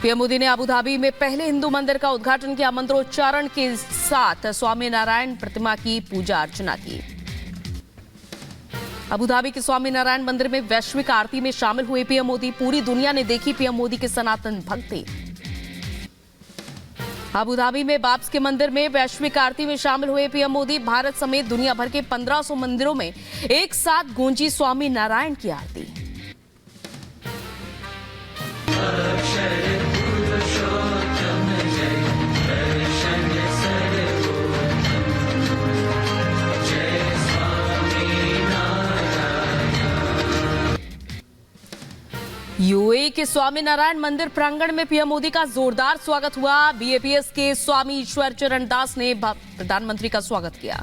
PM Modi ने Abu Dhabi में पहले हिंदू मंदिर का उद्घाटन किया। मंत्रोच्चारण के साथ स्वामी नारायण प्रतिमा की पूजा अर्चना की। अबू धाबी के स्वामी नारायण मंदिर में वैश्विक आरती में शामिल हुए पीएम मोदी। पूरी दुनिया ने देखी पीएम मोदी के सनातन भक्ति। अबू धाबी में बाब्स के मंदिर में वैश्विक आरती में शामिल हुए पीएम मोदी। भारत समेत दुनिया भर के 1500 मंदिरों में एक साथ गूंजी स्वामी नारायण की आरती। यूएई के स्वामी नारायण मंदिर प्रांगण में पीएम मोदी का जोरदार स्वागत हुआ। बीएपीएस के स्वामी ईश्वर चरण दास ने प्रधानमंत्री का स्वागत किया।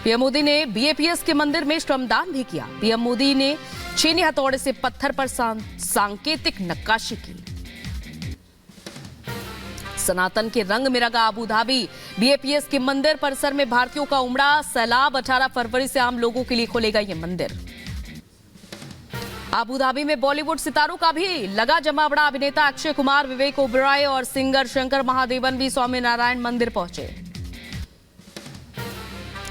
पीएम मोदी ने बीएपीएस के मंदिर में श्रमदान भी किया। पीएम मोदी ने छेनी हथौड़े से पत्थर पर सांकेतिक नक्काशी की। सनातन के रंग में रंगा अबू धाबी बीएपीएस के मंदिर परिसर में भारतीयों का उमड़ा सैलाब। 18 फरवरी से आम लोगों के लिए खोलेगा यह मंदिर। अबू धाबी में बॉलीवुड सितारों का भी लगा जमावड़ा। अभिनेता अक्षय कुमार, विवेक ओबेरॉय और सिंगर शंकर महादेवन भी स्वामी नारायण मंदिर पहुंचे।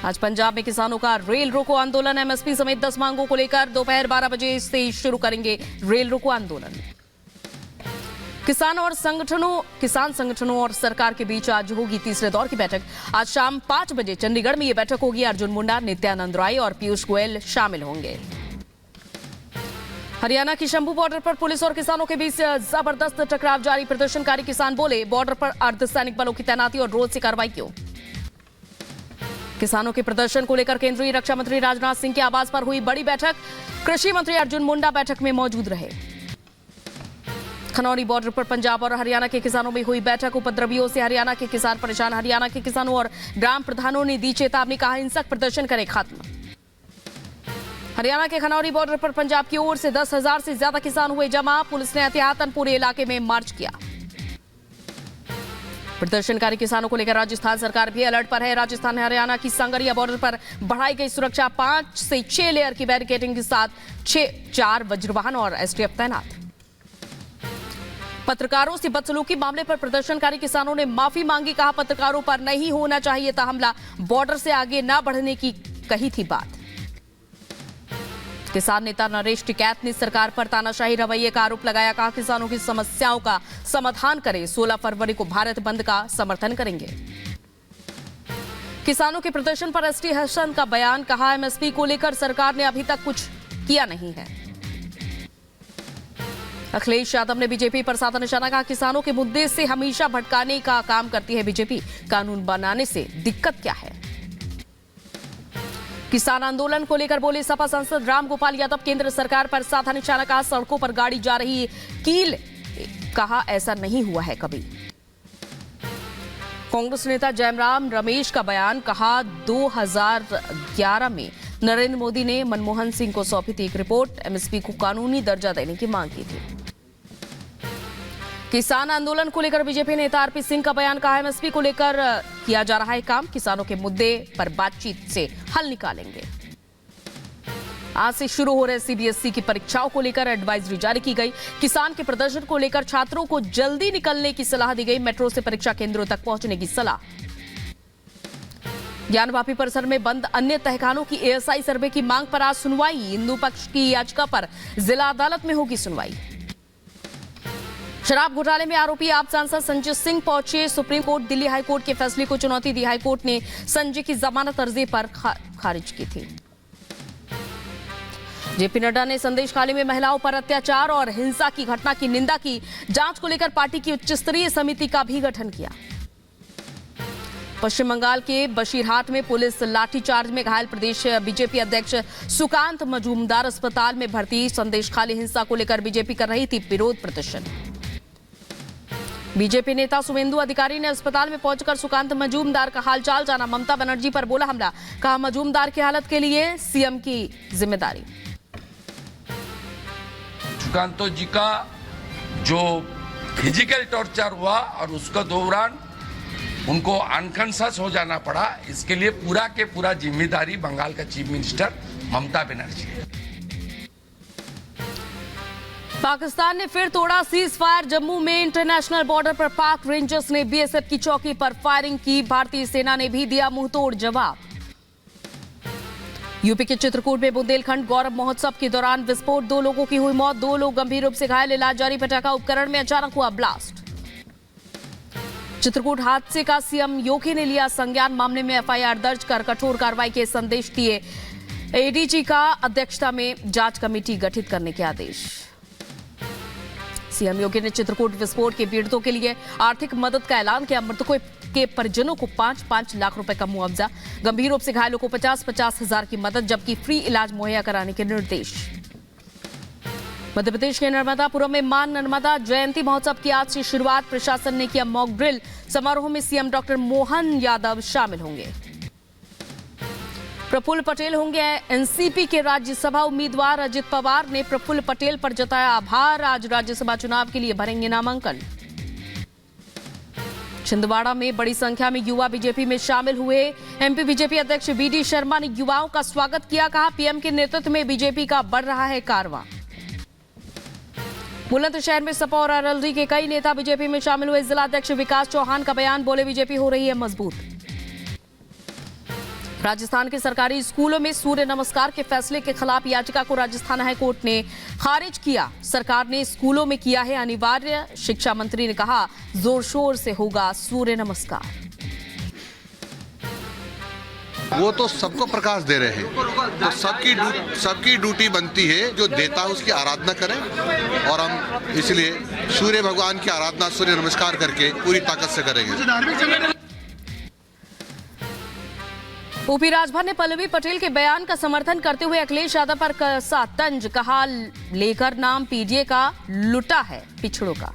आज पंजाब में किसानों का रेल रोको आंदोलन। एमएसपी समेत 10 मांगों को लेकर दोपहर 12 बजे से शुरू करेंगे रेल रोको आंदोलन। किसान संगठनों और सरकार के बीच आज होगी तीसरे दौर की बैठक। आज शाम 5 बजे चंडीगढ़ में यह बैठक होगी। अर्जुन मुंडा, नित्यानंद राय और पीयूष गोयल शामिल होंगे। हरियाणा की शंभू बॉर्डर पर पुलिस और किसानों के बीच जबरदस्त टकराव जारी। प्रदर्शनकारी किसान बोले, बॉर्डर पर अर्धसैनिक बलों की तैनाती और रोज से कार्रवाई क्यों। किसानों के प्रदर्शन को लेकर केंद्रीय रक्षा मंत्री राजनाथ सिंह के आवास पर हुई बड़ी बैठक। कृषि मंत्री अर्जुन मुंडा बैठक में मौजूद रहे। खनौरी बॉर्डर पर पंजाब और हरियाणा के किसानों में हुई बैठक। उपद्रवियों से हरियाणा के किसान परेशान। हरियाणा के किसानों और ग्राम प्रधानों ने दी चेतावनी, कहा हिंसक प्रदर्शन करें खत्म। हरियाणा के खनौरी बॉर्डर पर पंजाब की ओर से 10,000 से ज्यादा किसान हुए जमा। पुलिस ने एहतियातन पूरे इलाके में मार्च किया। प्रदर्शनकारी किसानों को लेकर राजस्थान सरकार भी अलर्ट पर है। राजस्थान ने हरियाणा की सांगरिया बॉर्डर पर बढ़ाई गई सुरक्षा। 5 से 6 लेयर की बैरिकेडिंग के साथ 4 वज्रवाहन और एसटीएफ तैनात। पत्रकारों से बदसलूकी मामले पर प्रदर्शनकारी किसानों ने माफी मांगी। कहा पत्रकारों पर नहीं होना चाहिए था हमला। बॉर्डर से आगे न बढ़ने की कही थी बात। किसान नेता नरेश टिकैत ने सरकार पर तानाशाही रवैये का आरोप लगाया। कहा किसानों की समस्याओं का समाधान करें। 16 फरवरी को भारत बंद का समर्थन करेंगे। किसानों के प्रदर्शन पर एसटी हसन का बयान। कहा एमएसपी को लेकर सरकार ने अभी तक कुछ किया नहीं है। अखिलेश यादव ने बीजेपी पर साधा निशाना। कहा किसानों के मुद्दे से हमेशा भटकाने का काम करती है बीजेपी। कानून बनाने से दिक्कत क्या है। किसान आंदोलन को लेकर बोले सपा सांसद रामगोपाल यादव। केंद्र सरकार पर साधा निशाना। कहा सड़कों पर गाड़ी जा रही कील। कहा ऐसा नहीं हुआ है कभी। कांग्रेस नेता जयराम रमेश का बयान। कहा 2011 में नरेंद्र मोदी ने मनमोहन सिंह को सौंपी थी एक रिपोर्ट। एमएसपी को कानूनी दर्जा देने की मांग की थी। किसान आंदोलन को लेकर बीजेपी नेता आरपी सिंह का बयान। कहा एमएसपी को लेकर किया जा रहा है काम। किसानों के मुद्दे पर बातचीत से हल निकालेंगे। आज से शुरू हो रहे सीबीएसई की परीक्षाओं को लेकर एडवाइजरी जारी की गई। किसान के प्रदर्शन को लेकर छात्रों को जल्दी निकलने की सलाह दी गई। मेट्रो से परीक्षा केंद्रों तक पहुंचने की सलाह। ज्ञानवापी परिसर में बंद अन्य तहखानों की एएसआई सर्वे की मांग पर आज सुनवाई। हिंदू पक्ष की याचिका पर जिला अदालत में होगी सुनवाई। शराब घोटाले में आरोपी आप सांसद संजय सिंह पहुंचे सुप्रीम कोर्ट। दिल्ली हाईकोर्ट के फैसले को चुनौती दी। हाईकोर्ट ने संजय की जमानत अर्जी पर खारिज की थी। जेपी नड्डा ने संदेश खाली में महिलाओं पर अत्याचार और हिंसा की घटना की निंदा की। जांच को लेकर पार्टी की उच्च स्तरीय समिति का भी गठन किया। पश्चिम बंगाल के बशीरहाट में पुलिस लाठीचार्ज में घायल। प्रदेश बीजेपी अध्यक्ष सुकांत मजूमदार अस्पताल में भर्ती। संदेश खाली हिंसा को लेकर बीजेपी कर रही थी विरोध प्रदर्शन। बीजेपी नेता शुभेंदु अधिकारी ने अस्पताल में पहुंचकर सुकांत मजूमदार का हालचाल जाना। ममता बनर्जी पर बोला हमला। कहा मजूमदार की हालत के लिए सीएम की जिम्मेदारी। सुकांतो जी का जो फिजिकल टॉर्चर हुआ और उसके दौरान उनको अनकॉन्शियस हो जाना पड़ा, इसके लिए पूरा के पूरा जिम्मेदारी बंगाल का चीफ मिनिस्टर ममता बनर्जी है। पाकिस्तान ने फिर तोड़ा सीज फायर। जम्मू में इंटरनेशनल बॉर्डर पर पाक रेंजर्स ने बीएसएफ की चौकी पर फायरिंग की। भारतीय सेना ने भी दिया मुंहतोड़ जवाब। यूपी के चित्रकूट में बुंदेलखंड गौरव महोत्सव के दौरान विस्फोट, 2 लोगों की हुई मौत, 2 लोग गंभीर रूप से घायल। इलाज जारी। पटाखा उपकरण में अचानक हुआ ब्लास्ट। चित्रकूट हादसे का सीएम योगी ने लिया संज्ञान। मामले में एफआईआर दर्ज कर कठोर कार्रवाई के संदेश दिए। एडीजी का अध्यक्षता में जांच कमेटी गठित करने के आदेश। सीएम योगी ने चित्रकूट विस्फोट के पीड़ितों के लिए आर्थिक मदद का ऐलान किया। मृतकों के परिजनों को 5-5 लाख रुपए का मुआवजा, गंभीर रूप से घायलों को 50-50 हजार की मदद, जबकि फ्री इलाज मुहैया कराने के निर्देश। मध्य प्रदेश के नर्मदापुरम में मां नर्मदा जयंती महोत्सव की आज से शुरुआत। प्रशासन ने किया मॉक ड्रिल। समारोह में सीएम डॉक्टर मोहन यादव शामिल होंगे। प्रफुल्ल पटेल होंगे एनसीपी के राज्यसभा उम्मीदवार। अजित पवार ने प्रफुल्ल पटेल पर जताया आभार। आज राज्यसभा चुनाव के लिए भरेंगे नामांकन। छिंदवाड़ा में बड़ी संख्या में युवा बीजेपी में शामिल हुए। एमपी बीजेपी अध्यक्ष बीडी शर्मा ने युवाओं का स्वागत किया। कहा, पीएम के नेतृत्व में बीजेपी का बढ़ रहा है कारवां। बुलंदशहर में सपा और आरएलडी के कई नेता बीजेपी में शामिल हुए। जिला अध्यक्ष विकास चौहान का बयान, बोले बीजेपी हो रही है मजबूत। राजस्थान के सरकारी स्कूलों में सूर्य नमस्कार के फैसले के खिलाफ याचिका को राजस्थान हाईकोर्ट ने खारिज किया। सरकार ने स्कूलों में किया है अनिवार्य। शिक्षा मंत्री ने कहा, जोर शोर से होगा सूर्य नमस्कार। वो तो सबको प्रकाश दे रहे हैं, तो सबकी ड्यूटी बनती है, जो देता है उसकी आराधना करें। और हम इसलिए सूर्य भगवान की आराधना, सूर्य नमस्कार करके पूरी ताकत से करेंगे। यूपी राजभर ने पल्लवी पटेल के बयान का समर्थन करते हुए अखिलेश यादव पर कसा तंज। कहा, लेकर नाम पीडीए का लुटा है पिछड़ों का।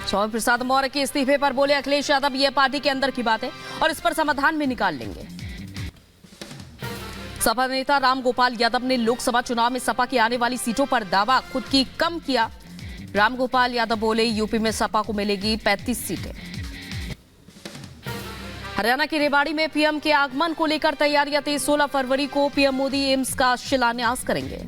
स्वामी प्रसाद मौर्य के इस्तीफे पर बोले अखिलेश यादव, यह पार्टी के अंदर की बात है और इस पर समाधान में निकाल लेंगे। सपा नेता राम गोपाल यादव ने लोकसभा चुनाव में सपा की आने वाली सीटों पर दावा खुद की कम किया। राम गोपाल यादव बोले, यूपी में सपा को मिलेगी 35 सीटें। हरियाणा के रेवाड़ी में पीएम के आगमन को लेकर तैयारियां तेज। 16 फरवरी को पीएम मोदी एम्स का शिलान्यास करेंगे।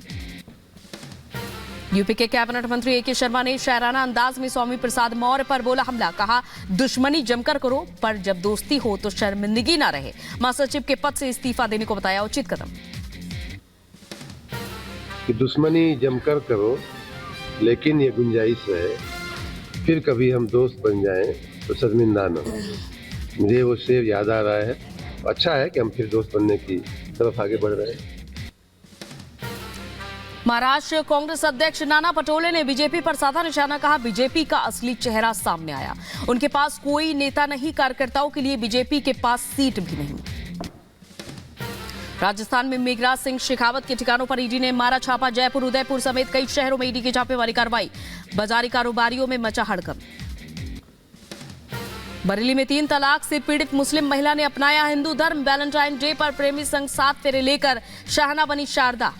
यूपी के कैबिनेट मंत्री एके शर्मा ने शायराना अंदाज में स्वामी प्रसाद मौर्य पर बोला हमला। कहा, दुश्मनी जमकर करो, पर जब दोस्ती हो तो शर्मिंदगी ना रहे। महासचिव के पद से इस्तीफा देने को बताया उचित कदम। कि दुश्मनी जमकर करो, लेकिन ये गुंजाइश रहे, फिर कभी हम दोस्त बन जाएं तो शर्मिंदा न हो। मुझे वो शेर याद आ रहा है। अच्छा है कि हम फिर दोस्त बनने की तरफ आगे बढ़ रहे हैं। महाराष्ट्र कांग्रेस अध्यक्ष नाना पटोले ने बीजेपी पर साधा निशाना। कहा, बीजेपी का असली चेहरा सामने आया। उनके पास कोई नेता नहीं, कार्यकर्ताओं के लिए बीजेपी के पास सीट भी नहीं। राजस्थान में मेघराज सिंह शेखावत के ठिकानों पर ईडी ने मारा छापा। जयपुर, उदयपुर समेत कई शहरों में ईडी की छापेमारी कार्रवाई। बाजारी कारोबारियों में मचा हड़कंप। बरेली में 3 तलाक से पीड़ित मुस्लिम महिला ने अपनाया हिंदू धर्म। वैलेंटाइन डे पर प्रेमी संग 7 फेरे लेकर शाहना बनी शारदा।